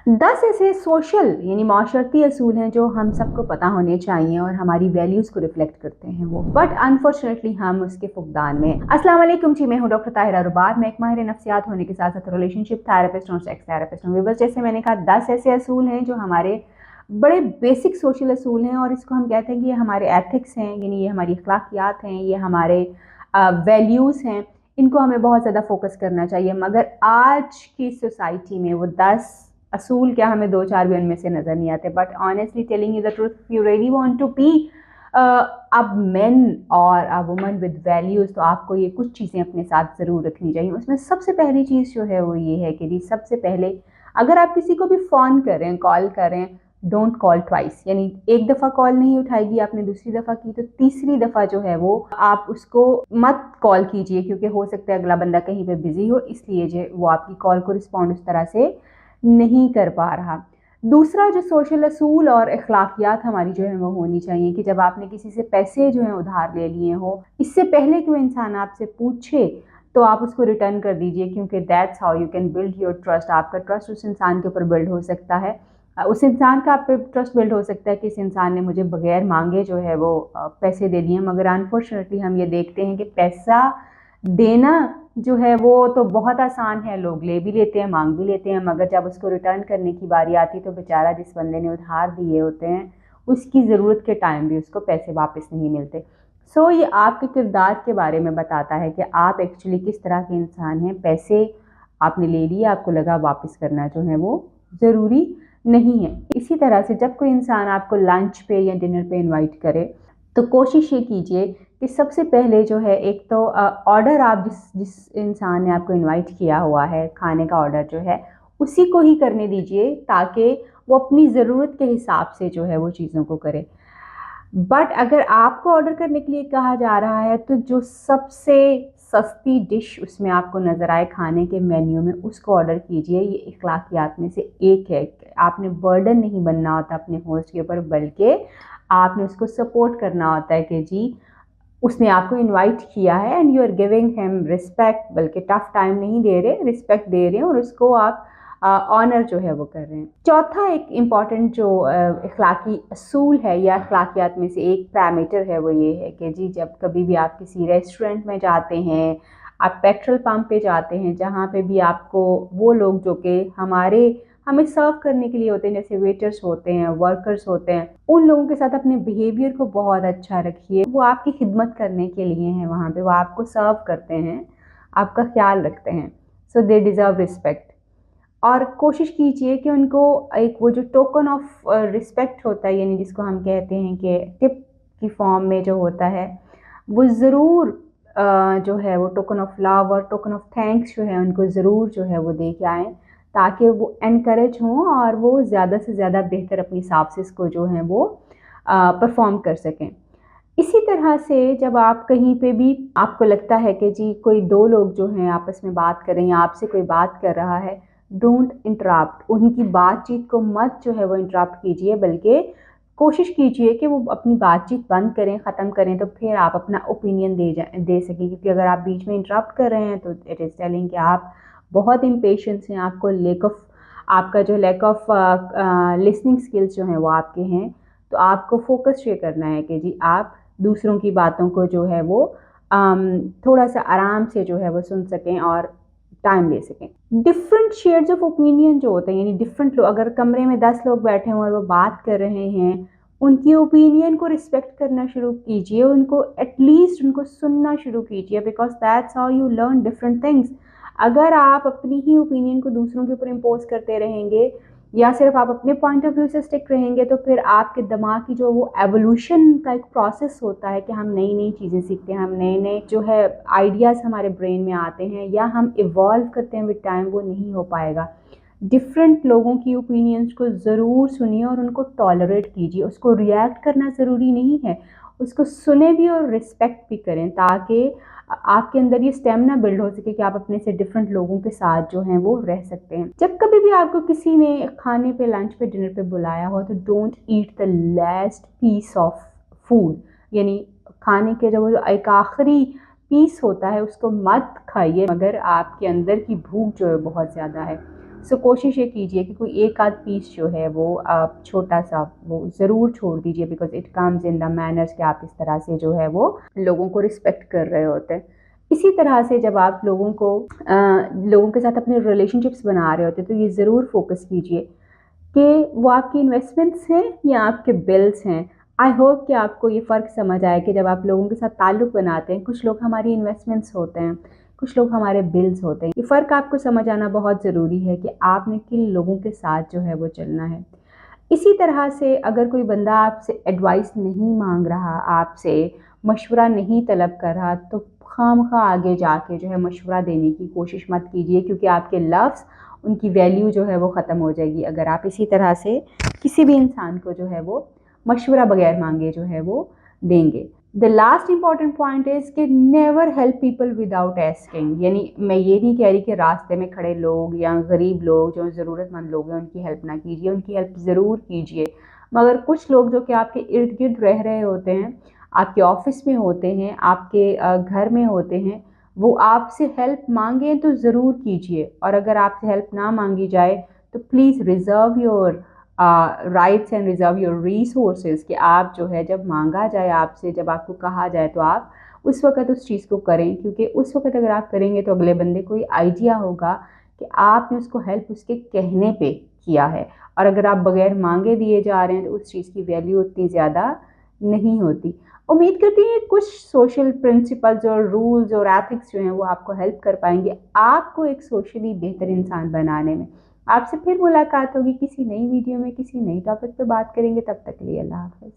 10 ऐसे सोशल यानी माशरती असूल हैं जो हम सबको पता होने चाहिए और हमारी वैल्यूज़ को रिफ्लेक्ट करते हैं वो, बट अनफॉर्चुनेटली हम उसके फुकदान में। अस्सलाम वालेकुम जी, मैं हूँ डॉक्टर ताहिरा रुबात। मैं एक माहिर नफ्सियात होने के साथ साथ रिलेशनशिप थेरेपिस्ट और सेक्स थेरेपिस्ट हूँ। बस जैसे मैंने कहा 10 ऐसे असूल हैं जो हमारे बड़े बेसिक सोशल असूल हैं और इसको हम कहते हैं कि ये हमारे एथिक्स हैं, यानी ये हमारी अखलाकियात हैं, ये हमारे वैल्यूज़ हैं। इनको हमें बहुत ज़्यादा फोकस करना चाहिए, मगर आज की सोसाइटी में वो 10 असूल क्या हमें 2-4 भी उनमें से नज़र नहीं आते। But honestly telling you the truth, if you really want to be a man और अ वुमन विद वैल्यूज़, तो आपको ये कुछ चीज़ें अपने साथ ज़रूर रखनी चाहिए। उसमें सबसे पहली चीज़ जो है वो ये है कि जी सबसे पहले अगर आप किसी को भी फ़ोन करें, कॉल करें, डोंट कॉल ट्वाइस, यानी एक दफ़ा कॉल नहीं उठाएगी आपने, दूसरी दफ़ा की तो तीसरी दफ़ा जो है वो आप उसको मत कॉल कीजिए, क्योंकि हो सकता है अगला बंदा कहीं पे बिजी हो, इसलिए जो वो आपकी कॉल को रिस्पॉन्ड उस तरह से नहीं कर पा रहा। दूसरा जो सोशल असूल और अखलाकियात हमारी जो है वो होनी चाहिए कि जब आपने किसी से पैसे जो है उधार ले लिए हो, इससे पहले कि वो इंसान आपसे पूछे तो आप उसको रिटर्न कर दीजिए, क्योंकि that's how you can build your trust. आपका ट्रस्ट उस इंसान के ऊपर बिल्ड हो सकता है, उस इंसान का आप पे ट्रस्ट बिल्ड हो सकता है कि इस इंसान ने मुझे बगैर मांगे जो है वो पैसे दे दिए। मगर अनफॉर्चुनेटली हम ये देखते हैं कि पैसा देना जो है वो तो बहुत आसान है, लोग ले भी लेते हैं, मांग भी लेते हैं, मगर जब उसको रिटर्न करने की बारी आती तो बेचारा जिस बंदे ने उधार दिए होते हैं उसकी ज़रूरत के टाइम भी उसको पैसे वापस नहीं मिलते। सो ये आपके किरदार के बारे में बताता है कि आप एक्चुअली किस तरह के इंसान हैं। पैसे आपने ले लिए, आपको लगा वापस करना जो है वो ज़रूरी नहीं है। इसी तरह से जब कोई इंसान आपको लंच पे या डिनर पे इनवाइट करे तो कोशिश ये कीजिए कि सबसे पहले जो है एक तो ऑर्डर आप जिस जिस इंसान ने आपको इनवाइट किया हुआ है, खाने का ऑर्डर जो है उसी को ही करने दीजिए, ताकि वो अपनी ज़रूरत के हिसाब से जो है वो चीज़ों को करे। बट अगर आपको ऑर्डर करने के लिए कहा जा रहा है तो जो सबसे सस्ती डिश उसमें आपको नज़र आए खाने के मेन्यू में, उसको ऑर्डर कीजिए। ये इखलाकियात में से एक है। आपने बर्डन नहीं बनना होता अपने होस्ट के ऊपर, बल्कि आपने उसको सपोर्ट करना होता है कि जी उसने आपको इनवाइट किया है and you are giving him respect, बल्कि टफ टाइम नहीं दे रहे, रिस्पेक्ट दे रहे हैं और उसको आप ऑनर जो है वो कर रहे हैं। चौथा एक इम्पॉर्टेंट जो अखलाकी असूल है या अखलाकियात में से एक पैरामीटर है वो ये है कि जी जब कभी भी आप किसी रेस्टोरेंट में जाते हैं, आप पेट्रोल पंप पे जाते हैं, जहाँ पे भी आपको वो लोग जो कि हमें सर्व करने के लिए होते हैं, जैसे वेटर्स होते हैं, वर्कर्स होते हैं, उन लोगों के साथ अपने बिहेवियर को बहुत अच्छा रखिए। वो आपकी खिदमत करने के लिए हैं वहाँ पे, वो आपको सर्व करते हैं, आपका ख्याल रखते हैं, सो दे डिज़र्व रिस्पेक्ट। और कोशिश कीजिए कि उनको एक वो जो टोकन ऑफ रिस्पेक्ट होता है, यानी जिसको हम कहते हैं कि टिप की फॉर्म में जो होता है, वो ज़रूर जो है वो टोकन ऑफ लव और टोकन ऑफ थैंक्स जो है उनको ज़रूर जो है वो दे के आएँ, ताकि वो एनकरेज हों और वो ज़्यादा से ज़्यादा बेहतर अपनी सर्विसेज को जो है वो परफॉर्म कर सकें। इसी तरह से जब आप कहीं पे भी आपको लगता है कि जी कोई दो लोग जो हैं आपस में बात कर रहे हैं या आपसे कोई बात कर रहा है, डोंट इंटरप्ट, उनकी बातचीत को मत जो है वो इंटरप्ट कीजिए, बल्कि कोशिश कीजिए कि वो अपनी बातचीत बंद करें, ख़त्म करें, तो फिर आप अपना ओपिनियन दे सकें। क्योंकि अगर आप बीच में इंटरप्ट कर रहे हैं तो इट इज़ टेलिंग कि आप बहुत इम्पेशेंस हैं, आपको लैक ऑफ लिसनिंग स्किल्स जो हैं वो आपके हैं। तो आपको फोकस ये करना है कि जी आप दूसरों की बातों को जो है वो थोड़ा सा आराम से जो है वो सुन सकें और टाइम ले सकें। डिफरेंट शेड्स ऑफ ओपिनियन जो होते हैं, यानी डिफरेंट लोग, अगर कमरे में 10 लोग बैठे हुए और वो बात कर रहे हैं, उनकी ओपिनियन को रिस्पेक्ट करना शुरू कीजिए, उनको एटलीस्ट उनको सुनना शुरू कीजिए, because that's how you learn different things. अगर आप अपनी ही ओपिनियन को दूसरों के ऊपर इम्पोज करते रहेंगे या सिर्फ आप अपने पॉइंट ऑफ व्यू से स्टिक रहेंगे, तो फिर आपके दिमाग की जो वो एवोल्यूशन का एक प्रोसेस होता है कि हम नई नई चीज़ें सीखते हैं, हम नए नए जो है आइडियाज़ हमारे ब्रेन में आते हैं या हम इवॉल्व करते हैं विद टाइम, वो नहीं हो पाएगा। डिफरेंट लोगों की ओपिनियंस को ज़रूर सुनिए और उनको टॉलरेट कीजिए। उसको रिएक्ट करना ज़रूरी नहीं है, उसको सुने भी और रिस्पेक्ट भी करें, ताकि आपके अंदर ये स्टेमिना बिल्ड हो सके कि आप अपने से डिफरेंट लोगों के साथ जो हैं वो रह सकते हैं। जब कभी भी आपको किसी ने खाने पे, लंच पे, डिनर पे बुलाया हो, तो don't eat the last piece of food, यानी खाने के जो एक आखिरी पीस होता है उसको मत खाइए, मगर आपके अंदर की भूख जो है बहुत ज़्यादा है। सो कोशिश ये कीजिए कि कोई एक आध पीस जो है वो आप छोटा सा वो ज़रूर छोड़ दीजिए, because it comes in the manners कि आप इस तरह से जो है वो लोगों को रिस्पेक्ट कर रहे होते हैं। इसी तरह से जब आप लोगों के साथ अपने रिलेशनशिप्स बना रहे होते हैं तो ये ज़रूर फोकस कीजिए कि वो आपकी इन्वेस्टमेंट्स हैं या आपके बिल्स हैं। आई होप कि आपको ये फ़र्क समझ आए कि जब आप लोगों के साथ ताल्लुक़ बनाते हैं, कुछ लोग हमारी इन्वेस्टमेंट्स होते हैं, कुछ लोग हमारे बिल्स होते हैं। ये फ़र्क आपको समझ आना बहुत ज़रूरी है कि आपने किन लोगों के साथ जो है वो चलना है। इसी तरह से अगर कोई बंदा आपसे एडवाइस नहीं मांग रहा, आपसे मशवरा नहीं तलब कर रहा, तो खामखा आगे जाके जो है मशवरा देने की कोशिश मत कीजिए, क्योंकि आपके लफ्ज़ उनकी वैल्यू जो है वो ख़त्म हो जाएगी अगर आप इसी तरह से किसी भी इंसान को जो है वो मशवरा बगैर मांगे जो है वो देंगे। The last important point is कि never help people without asking. यानी मैं ये नहीं कह रही कि रास्ते में खड़े लोग या गरीब लोग जो ज़रूरतमंद लोग हैं उनकी हेल्प ना कीजिए, उनकी हेल्प ज़रूर कीजिए। मगर कुछ लोग जो कि आपके इर्द गिर्द रह रहे होते हैं, आपके ऑफिस में होते हैं, आपके घर में होते हैं, वो आपसे हेल्प मांगें तो ज़रूर कीजिए। और अगर आपसे हेल्प ना मांगी जाए तो please reserve your rights and reserve your resources, कि आप जो है जब मांगा जाए आपसे, जब आपको कहा जाए तो आप उस वक़्त उस चीज़ को करें, क्योंकि उस वक़्त अगर आप करेंगे तो अगले बंदे को ये आइडिया होगा कि आपने उसको हेल्प उसके कहने पे किया है। और अगर आप बगैर मांगे दिए जा रहे हैं तो उस चीज़ की वैल्यू उतनी ज़्यादा नहीं होती। उम्मीद करती हैं कुछ सोशल प्रिंसिपल्स और रूल्स और एथिक्स जो हैं वो आपको हेल्प कर पाएंगे आपको एक सोशली बेहतर इंसान बनाने में। आपसे फिर मुलाकात होगी किसी नई वीडियो में, किसी नई टॉपिक पे बात करेंगे। तब तक के लिए अल्लाह हाफ़िज़।